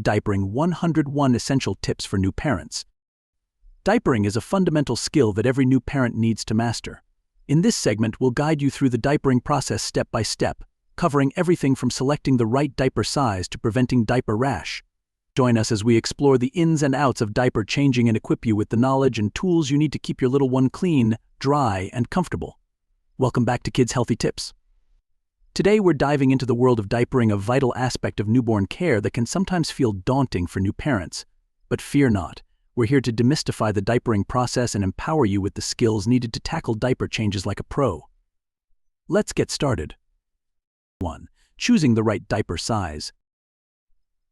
Diapering 101 Essential Tips for New Parents. Diapering is a fundamental skill that every new parent needs to master. In this segment, we'll guide you through the diapering process step by step, covering everything from selecting the right diaper size to preventing diaper rash. Join us as we explore the ins and outs of diaper changing and equip you with the knowledge and tools you need to keep your little one clean, dry, and comfortable. Welcome back to Kids Healthy Tips. Today we're diving into the world of diapering, a vital aspect of newborn care that can sometimes feel daunting for new parents. But fear not, we're here to demystify the diapering process and empower you with the skills needed to tackle diaper changes like a pro. Let's get started. 1. Choosing the right diaper size.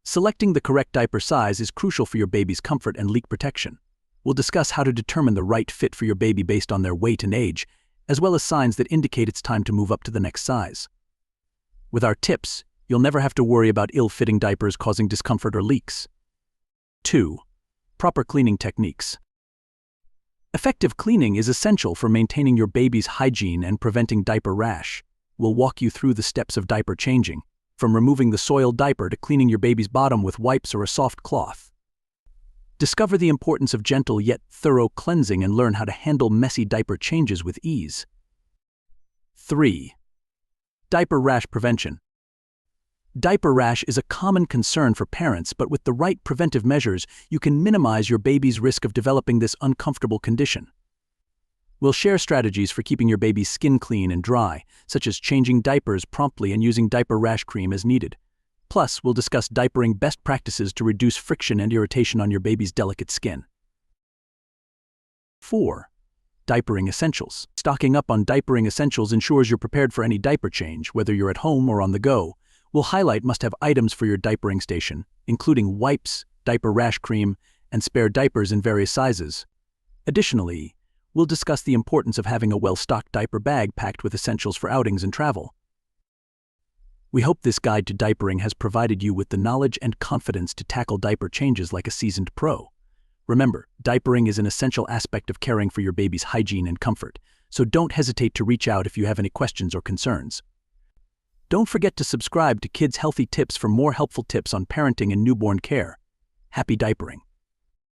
Selecting the correct diaper size is crucial for your baby's comfort and leak protection. We'll discuss how to determine the right fit for your baby based on their weight and age, as well as signs that indicate it's time to move up to the next size. With our tips, you'll never have to worry about ill-fitting diapers causing discomfort or leaks. 2. Proper cleaning techniques. Effective cleaning is essential for maintaining your baby's hygiene and preventing diaper rash. We'll walk you through the steps of diaper changing, from removing the soiled diaper to cleaning your baby's bottom with wipes or a soft cloth. Discover the importance of gentle yet thorough cleansing and learn how to handle messy diaper changes with ease. 3. Diaper rash prevention. Diaper rash is a common concern for parents, but with the right preventive measures, you can minimize your baby's risk of developing this uncomfortable condition. We'll share strategies for keeping your baby's skin clean and dry, such as changing diapers promptly and using diaper rash cream as needed. Plus, we'll discuss diapering best practices to reduce friction and irritation on your baby's delicate skin. 4. Diapering Essentials. Stocking up on diapering essentials ensures you're prepared for any diaper change, whether you're at home or on the go. We'll highlight must-have items for your diapering station, including wipes, diaper rash cream, and spare diapers in various sizes. Additionally, we'll discuss the importance of having a well-stocked diaper bag packed with essentials for outings and travel. We hope this guide to diapering has provided you with the knowledge and confidence to tackle diaper changes like a seasoned pro. Remember, diapering is an essential aspect of caring for your baby's hygiene and comfort, so don't hesitate to reach out if you have any questions or concerns. Don't forget to subscribe to Kids Healthy Tips for more helpful tips on parenting and newborn care. Happy diapering!